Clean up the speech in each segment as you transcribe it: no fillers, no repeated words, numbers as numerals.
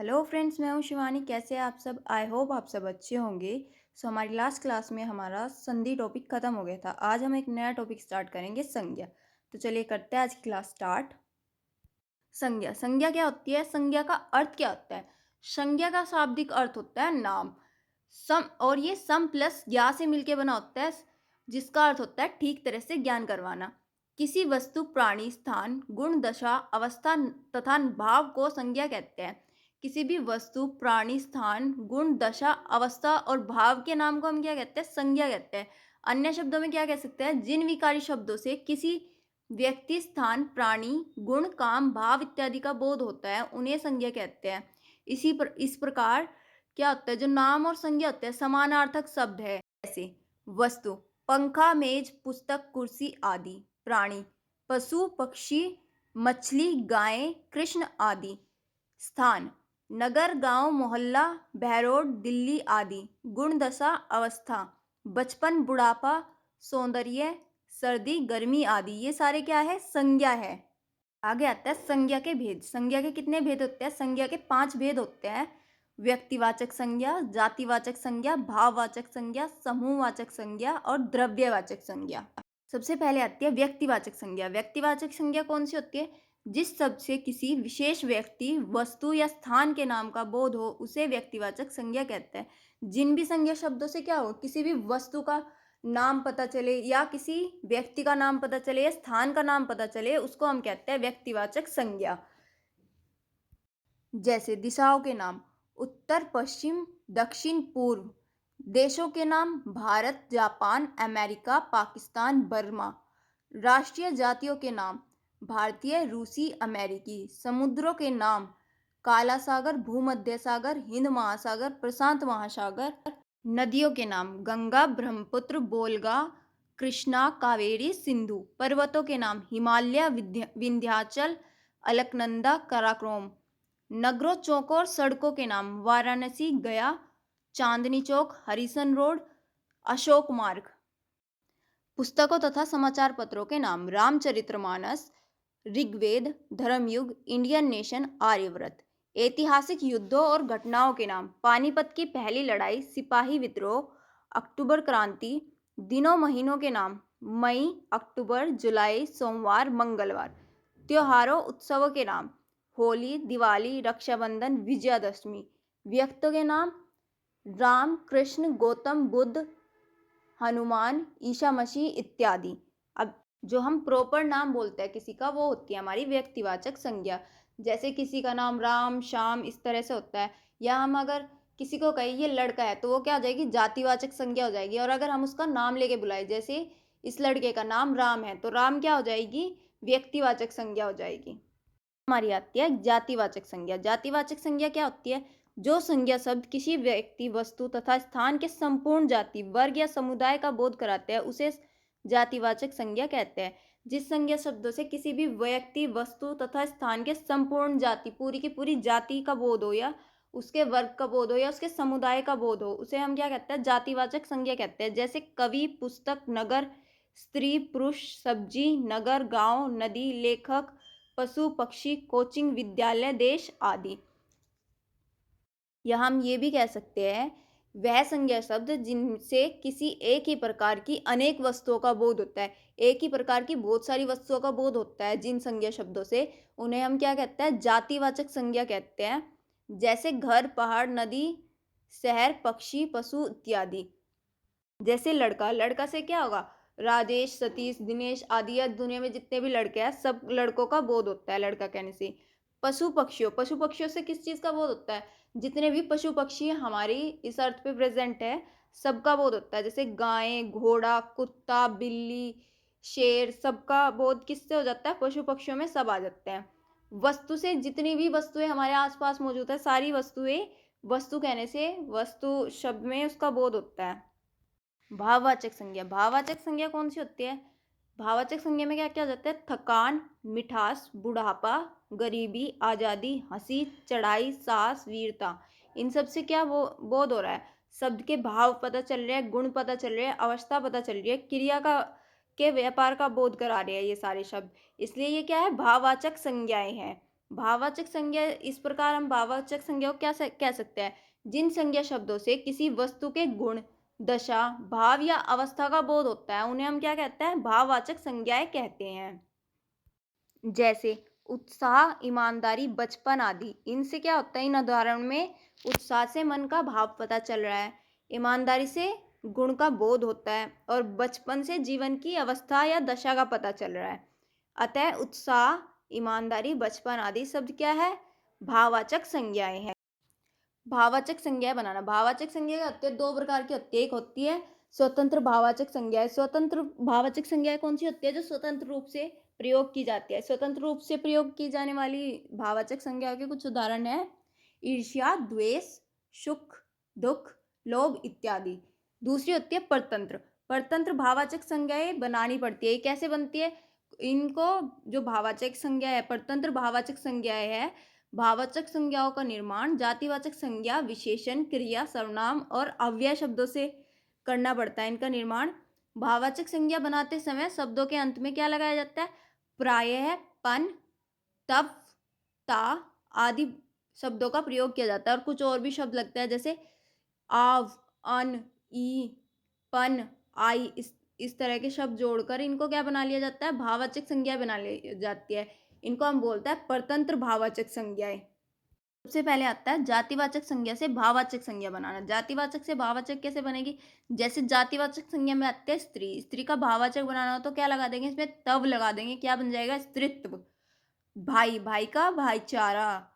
Hello friends, मैं हूँ शिवानी। कैसे हैं आप सब? आई होप आप सब अच्छे होंगे। हमारी लास्ट क्लास में हमारा संधि टॉपिक खत्म हो गया था। आज हम एक नया टॉपिक स्टार्ट करेंगे, संज्ञा। तो चलिए करते हैं आज की क्लास स्टार्ट। संज्ञा संज्ञा क्या होती है? संज्ञा का अर्थ क्या होता है? संज्ञा का शाब्दिक अर्थ होता है नाम। सम, और ये सम प्लस ज्ञा से मिलके बना होता है, जिसका अर्थ होता है ठीक तरह से ज्ञान करवाना। किसी वस्तु, प्राणी, स्थान, गुण, दशा, अवस्था तथा भाव को संज्ञा कहते हैं। किसी भी वस्तु, प्राणी, स्थान, गुण, दशा, अवस्था और भाव के नाम को हम क्या कहते हैं? संज्ञा कहते हैं। अन्य शब्दों में क्या कह सकते हैं? जिन विकारी शब्दों से किसी व्यक्ति, स्थान, प्राणी, गुण, काम, भाव इत्यादि का बोध होता है, उन्हें संज्ञा कहते हैं। इस प्रकार क्या होता है? जो नाम और संज्ञा होते हैं समानार्थक शब्द है। जैसे वस्तु, पंखा, मेज, पुस्तक, कुर्सी आदि। प्राणी, पशु, पक्षी, मछली, गाय, कृष्ण आदि। स्थान, नगर, गांव, मोहल्ला, बहरोड, दिल्ली आदि। गुण, दशा, अवस्था, बचपन, बुढ़ापा, सौंदर्य, सर्दी, गर्मी आदि। ये सारे क्या है? संज्ञा है। आगे आता है संज्ञा के भेद। संज्ञा के कितने भेद होते हैं? संज्ञा के 5 भेद होते हैं। व्यक्तिवाचक संज्ञा, जातिवाचक संज्ञा, भाववाचक संज्ञा, समूहवाचक संज्ञा और द्रव्यवाचक संज्ञा। सबसे पहले आती है व्यक्तिवाचक संज्ञा। व्यक्तिवाचक संज्ञा कौन सी होती है? जिस शब्द से किसी विशेष व्यक्ति, वस्तु या स्थान के नाम का बोध हो, उसे व्यक्तिवाचक संज्ञा कहते हैं। जिन भी संज्ञा शब्दों से क्या हो, किसी भी वस्तु का नाम पता चले या किसी व्यक्ति का नाम पता चले या स्थान का नाम पता चले, उसको हम कहते हैं व्यक्तिवाचक संज्ञा। जैसे दिशाओं के नाम, उत्तर, पश्चिम, दक्षिण, पूर्व। देशों के नाम, Bharat, Japan, America, Pakistan, Burma. राष्ट्रीय जातियों के नाम, भारतीय, रूसी, अमेरिकी। समुद्रों के नाम, काला सागर, भूमध्य सागर, हिंद महासागर, प्रशांत महासागर। नदियों के नाम, गंगा, ब्रह्मपुत्र, बोलगा, कृष्णा, कावेरी, सिंधु। पर्वतों के नाम, हिमालय, विंध्याचल, अलकनंदा, काराकोरम। नगरों, चौकों और सड़कों के नाम, वाराणसी, गया, चांदनी चौक, हरिसन रोड, अशोक मार्ग। पुस्तकों तथा समाचार पत्रों के नाम, रामचरितमानस, ऋग्वेद, धर्मयुग, इंडियन नेशन, आर्यव्रत। ऐतिहासिक युद्धों और घटनाओं के नाम, पानीपत की पहली लड़ाई, सिपाही विद्रोह, अक्टूबर क्रांति। दिनों, महीनों के नाम, मई, अक्टूबर, जुलाई, सोमवार, मंगलवार। त्योहारों, उत्सवों के नाम, होली, दिवाली, रक्षाबंधन, विजयादशमी। व्यक्तियों के नाम, राम, कृष्ण, गौतम बुद्ध, हनुमान, ईसा मसीह इत्यादि। अब जो हम प्रॉपर नाम बोलते हैं किसी का, वो होती है हमारी व्यक्तिवाचक संज्ञा। जैसे किसी का नाम राम, श्याम इस तरह से होता है। या हम अगर किसी को कहें ये लड़का है, तो वो क्या हो जाएगी? जातिवाचक संज्ञा हो जाएगी। और अगर हम उसका नाम लेके बुलाए, जैसे इस लड़के का नाम राम है, तो राम क्या हो जाएगी? व्यक्तिवाचक संज्ञा हो जाएगी। हमारी आती है जातिवाचक संज्ञा। जातिवाचक संज्ञा क्या होती है? जो संज्ञा शब्द किसी व्यक्ति, वस्तु तथा स्थान के संपूर्ण जाति, वर्ग या समुदाय का बोध कराते हैं, उसे जातिवाचक संज्ञा कहते हैं। जिस संज्ञा शब्दों से किसी भी व्यक्ति, वस्तु तथा स्थान के संपूर्ण जाति, पूरी की पूरी जाति का बोध हो, या उसके वर्ग का बोध हो, या उसके समुदाय का बोध हो, उसे हम क्या कहते हैं? जातिवाचक संज्ञा कहते हैं। जैसे कवि, पुस्तक, नगर, स्त्री, पुरुष, सब्जी, नगर, गांव, नदी, लेखक, पशु, पक्षी, कोचिंग, विद्यालय, देश आदि। या हम ये भी कह सकते हैं वह संज्ञा शब्द जिनसे किसी एक ही प्रकार की अनेक वस्तुओं का बोध होता है। एक ही प्रकार की बहुत सारी वस्तुओं का बोध होता है जिन संज्ञा शब्दों से, उन्हें हम क्या कहते हैं? जातिवाचक संज्ञा कहते हैं। जैसे घर, पहाड़, नदी, शहर, पक्षी, पशु इत्यादि। जैसे लड़का, लड़का से क्या होगा? राजेश, सतीश, दिनेश आदि, या दुनिया में जितने भी लड़के हैं, सब लड़कों का बोध होता है लड़का कहने से। पशु पक्षियों, पशु पक्षियों से किस चीज का बोध होता है? जितने भी पशु पक्षी हमारी इस अर्थ पे प्रेजेंट है, सबका बोध होता है। जैसे गाय, घोड़ा, कुत्ता, बिल्ली, शेर, सबका बोध किससे हो जाता है? पशु पक्षियों में सब आ जाते हैं। वस्तु से, जितनी भी वस्तुएं हमारे आसपास मौजूद है, सारी वस्तुएं, वस्तु कहने से वस्तु शब्द में उसका बोध होता है। भाववाचक संज्ञा। भाववाचक संज्ञा कौन सी होती है? भाववाचक संज्ञा में क्या क्या हो जाता है? थकान, मिठास, बुढ़ापा, गरीबी, आजादी, हंसी, चढ़ाई, साहस, वीरता। इन सब से क्या वो बोध हो रहा है? शब्द के भाव पता चल रहे हैं, गुण पता चल रहे हैं, अवस्था पता चल रही है, क्रिया का के व्यापार का बोध करा रहे हैं ये सारे शब्द। इसलिए ये क्या है? भाववाचक संज्ञाएं हैं। भाववाचक संज्ञा इस प्रकार हम भाववाचक संज्ञा को क्या कह सकते हैं, जिन संज्ञा शब्दों से किसी वस्तु के गुण, दशा, भाव या अवस्था का बोध होता है उन्हें हम क्या कहते हैं, भाववाचक संज्ञाएं कहते हैं। जैसे उत्साह, ईमानदारी, बचपन आदि। इनसे क्या होता है, इन उदाहरण में उत्साह से मन का भाव पता चल रहा है, ईमानदारी से गुण का बोध होता है और बचपन से जीवन की अवस्था या दशा का पता चल रहा है। अतः उत्साह, ईमानदारी, बचपन आदि शब्द क्या है, भाववाचक संज्ञाएं हैं। भाववाचक संज्ञाएं बनाना। भाववाचक संज्ञा होती है, दो प्रकार की होती है। एक होती है स्वतंत्र भाववाचक संज्ञाएं। स्वतंत्र भाववाचक संज्ञाएं कौन सी होती है, जो स्वतंत्र रूप से प्रयोग की जाती है। स्वतंत्र रूप से प्रयोग की जाने वाली भाववाचक संज्ञाओं के कुछ उदाहरण है, ईर्ष्या, द्वेष, सुख, दुख, लोभ इत्यादि। दूसरी होती है परतंत्र। परतंत्र भाववाचक संज्ञाएं बनानी पड़ती है। ये कैसे बनती है, इनको जो भाववाचक संज्ञा है, परतंत्र भाववाचक संज्ञाएं है, भाववाचक संज्ञाओं का निर्माण जातिवाचक संज्ञा, विशेषण, क्रिया, सर्वनाम और अव्यय शब्दों से करना पड़ता है। इनका निर्माण भाववाचक संज्ञा बनाते समय शब्दों के अंत में क्या लगाया जाता है, प्रायः, पन, तब, ता आदि शब्दों का प्रयोग किया जाता है। और कुछ और भी शब्द लगता है, जैसे आव, अन, ई, पन, आई, इस तरह के शब्द जोड़कर इनको क्या बना लिया जाता है, भाववाचक संज्ञा बना ली जाती है। इनको हम बोलते हैं परतंत्र भाववाचक संज्ञाएं। सबसे पहले आता है जातिवाचक संज्ञा से भाववाचक संज्ञा बनाना। जातिवाचक से भाववाचक कैसे बनेगी, जैसे जातिवाचक संज्ञा में आते हैं स्त्री। स्त्री का भाववाचक बनाना हो तो क्या लगा देंगे, इसमें तब लगा देंगे, क्या बन जाएगा, स्त्रीत्व। भाई, भाई का भाईचारा।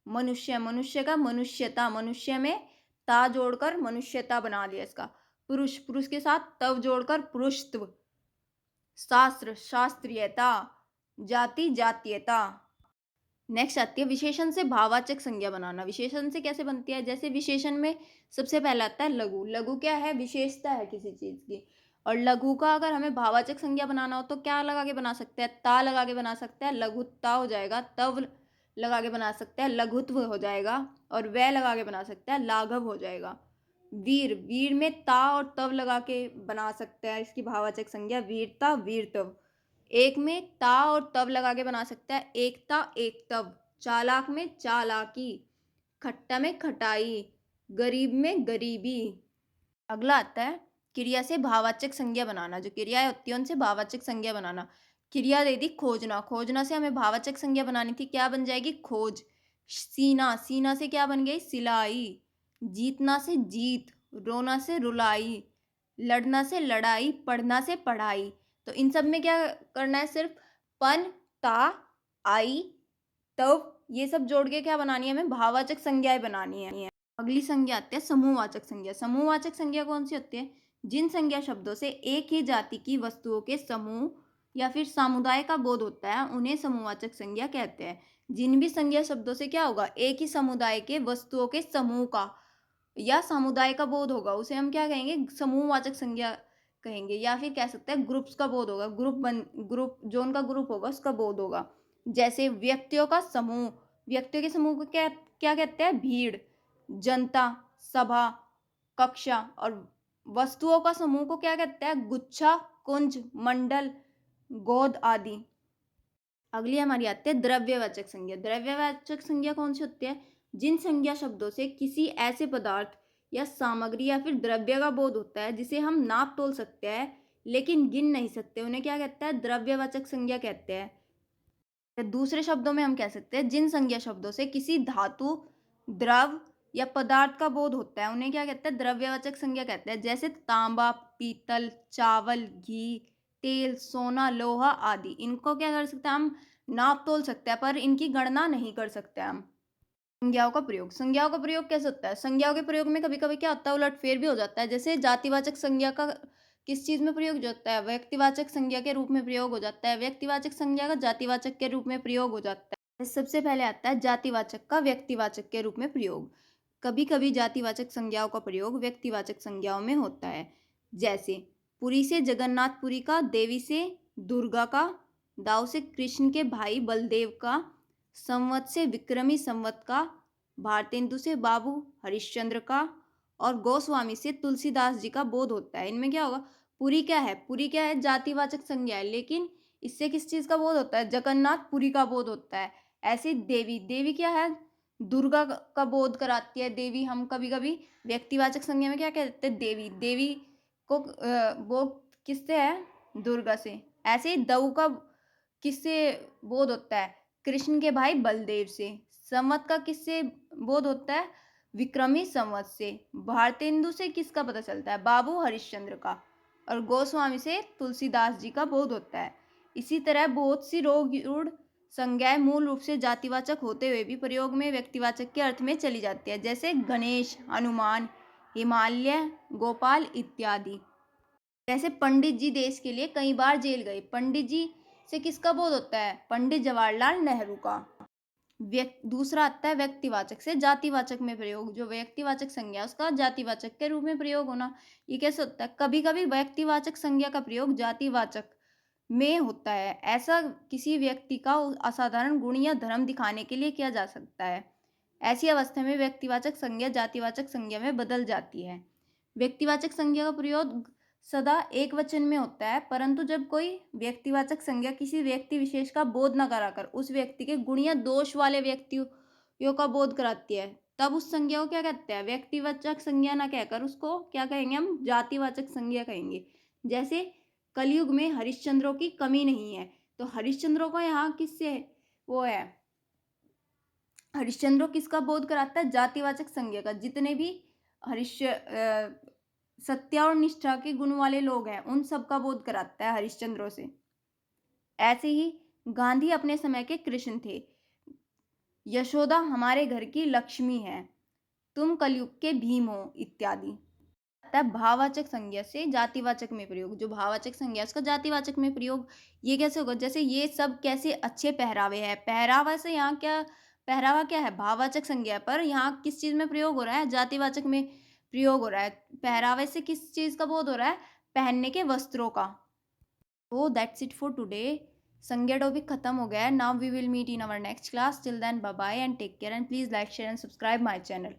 मनुष्य, मनुष्य का मनुष्यता। मनुष्य में ता जोड़कर मनुष्यता बना दिया इसका। पुरुष, पुरुष के साथ तव जोड़कर पुरुषत्व। शास्त्र, शास्त्रीयता। जाति, जातीयता। नेक्स्ट आती है विशेषण से भाववाचक संज्ञा बनाना। विशेषण से कैसे बनती है, जैसे विशेषण में सबसे पहला आता है लघु। लघु क्या है, विशेषता है किसी चीज की। और लघु का अगर हमें भाववाचक संज्ञा बनाना हो तो क्या लगा के बना सकते हैं, ता लगा के बना सकते हैं, लघुता हो जाएगा। तव लगा के बना सकते हैं, लघुत्व हो जाएगा। और वह लगा के बना सकते हैं, लाघव हो जाएगा। वीर, वीर में ता और तव लगा के बना सकते हैं इसकी भाववाचक संज्ञा, वीरता, वीरत्व। एक में ता और तब लगा के बना सकता है, एकता, एकतव। चालाक में चालाकी। खट्टा में खटाई। गरीब में गरीबी। अगला आता है क्रिया से भाववाचक संज्ञा बनाना। जो क्रियाएं होती है उनसे भाववाचक संज्ञा बनाना। क्रिया दे दी खोजना। खोजना से हमें भाववाचक संज्ञा बनानी थी, क्या बन जाएगी, खोज। सीना, सीना से क्या बन गई, सिलाई। जीतना से जीत। रोना से रुलाई। लड़ना से लड़ाई। पढ़ना से पढ़ाई। तो इन सब में क्या करना है, सिर्फ पन, ता, आई, तव ये सब जोड़ के क्या बनानी है, हमें भाववाचक संज्ञाएं बनानी है। अगली संज्ञा आती है समूहवाचक संज्ञा। समूहवाचक संज्ञा कौन सी होती है, जिन संज्ञा शब्दों से एक ही जाति की वस्तुओं के समूह या फिर समुदाय का बोध होता है उन्हें समूहवाचक संज्ञा कहते हैं। जिन भी संज्ञा शब्दों से क्या होगा, एक ही समुदाय के वस्तुओं के समूह का या समुदाय का बोध होगा उसे हम क्या कहेंगे, समूहवाचक संज्ञा कहेंगे। या फिर कह सकते हैं ग्रुप्स का बोध होगा, ग्रुप जो उनका ग्रुप होगा उसका बोध होगा। जैसे व्यक्तियों का समूह, व्यक्तियों के समूह को क्या क्या कहते हैं, भीड़। जनता, सभा, कक्षा। और वस्तुओं का समूह को क्या कहते हैं, गुच्छा, कुंज, मंडल, गोद आदि। अगली हमारी आती है द्रव्यवाचक संज्ञा। द्रव्यवाचक संज्ञा कौन सी होती है, जिन संज्ञा शब्दों से किसी ऐसे पदार्थ या सामग्री या फिर द्रव्य का बोध होता है जिसे हम नाप तोल सकते हैं लेकिन गिन नहीं सकते, उन्हें क्या कहते हैं, द्रव्यवाचक संज्ञा कहते हैं। दूसरे शब्दों में हम कह सकते हैं जिन संज्ञा शब्दों से किसी धातु, द्रव या पदार्थ का बोध होता है उन्हें क्या कहते हैं, द्रव्यवाचक संज्ञा कहते हैं। जैसे तांबा, पीतल, चावल, घी, तेल, सोना, लोहा आदि। इनको क्या कर सकते हैं, हम नाप तोल सकते हैं पर इनकी गणना नहीं कर सकते हम। संज्ञाओं का प्रयोग। संज्ञाओं का प्रयोग कैसे होता है, संज्ञाओं के प्रयोग में कभी कभी क्या होता है, उलटफेर भी हो जाता है। जैसे जातिवाचक संज्ञा का किस चीज में प्रयोग होता है, व्यक्तिवाचक संज्ञा के रूप में प्रयोग हो जाता है। व्यक्तिवाचक संज्ञा का जातिवाचक के रूप में प्रयोग हो जाता है। सबसे पहले आता है जातिवाचक का व्यक्तिवाचक के रूप में प्रयोग। कभी कभी जातिवाचक संज्ञाओं का प्रयोग व्यक्तिवाचक संज्ञाओं में होता है। जैसे पुरी से जगन्नाथपुरी का, देवी से दुर्गा का, दाऊ से कृष्ण के भाई बलदेव का, संवत से विक्रमी संवत का, भारतेंदु से बाबू हरिश्चंद्र का और गोस्वामी से तुलसीदास जी का बोध होता है। इनमें क्या होगा, पुरी क्या है, पुरी क्या है, जातिवाचक संज्ञा है, लेकिन इससे किस चीज का बोध होता है, जगन्नाथ पुरी का बोध होता है। ऐसे ही देवी, देवी क्या है? दुर्गा का बोध कराती है देवी। हम कभी कभी व्यक्तिवाचक संज्ञा में क्या कहते हैं? देवी। देवी को वो किससे है? दुर्गा से। ऐसे ही दऊ का किससे बोध होता है? कृष्ण के भाई बलदेव से। संवत का किससे बोध होता है? विक्रमी संवत से। भारतेंदु से किसका पता चलता है? बाबू हरिश्चंद्र का। और गोस्वामी से तुलसीदास जी का बोध होता है। इसी तरह बहुत सी रोगरूढ़ संज्ञाएं मूल रूप से जातिवाचक होते हुए भी प्रयोग में व्यक्तिवाचक के अर्थ में चली जाती है, जैसे गणेश, हनुमान, हिमालय, गोपाल इत्यादि। जैसे पंडित जी देश के लिए कई बार जेल गए। पंडित जी से किसका बोध होता है? पंडित जवाहरलाल नेहरू का। दूसरा आता है व्यक्तिवाचक से जातिवाचक में प्रयोग। जो व्यक्तिवाचक संज्ञा उसका जातिवाचक के रूप में प्रयोग होना। ये कैसे होता है? कभी कभी व्यक्तिवाचक संज्ञा का प्रयोग जातिवाचक में होता है। ऐसा किसी व्यक्ति का असाधारण गुण या धर्म दिखाने के लिए किया जा सकता है। ऐसी अवस्था में व्यक्तिवाचक संज्ञा जातिवाचक संज्ञा में बदल जाती है। व्यक्तिवाचक संज्ञा का प्रयोग सदा एक वचन में होता है, परंतु जब कोई व्यक्तिवाचक संज्ञा किसी व्यक्ति विशेष का बोध न कराकर उस व्यक्ति के गुण या दोष वाले व्यक्तियों का बोध कराती है, तब उस संज्ञा को क्या कहते हैं? व्यक्तिवाचक संज्ञा ना कहकर उसको क्या कहेंगे? हम जातिवाचक संज्ञा कहेंगे। जैसे कलयुग में हरिश्चंद्रों की कमी नहीं है, तो हरिश्चंद्रों को यहाँ किससे वो है? हरिश्चंद्रों किसका बोध कराता है? जातिवाचक संज्ञा का। जितने भी सत्य और निष्ठा के गुण वाले लोग हैं उन सब का बोध कराता है हरिश्चंद्रों से। ऐसे ही गांधी अपने समय के कृष्ण थे। यशोदा हमारे घर की लक्ष्मी है, तुम कलयुग के भीम हो इत्यादि। भाववाचक संज्ञा से जातिवाचक में प्रयोग। जो भाववाचक संज्ञा उसका जातिवाचक में प्रयोग ये कैसे होगा? जैसे ये सब कैसे अच्छे पहरावे है। पहरावा से यहाँ क्या, पहरावा क्या है? भाववाचक संज्ञा, पर यहाँ किस चीज में प्रयोग हो रहा है? जातिवाचक में प्रयोग हो रहा है। पहरावे से किस चीज का बोध हो रहा है? पहनने के वस्त्रों का। तो दैट्स इट फॉर टुडे। संज्ञा टॉपिक खत्म हो गया है। Now we will meet in our next class. Till then bye bye and take care and please like share and subscribe my channel.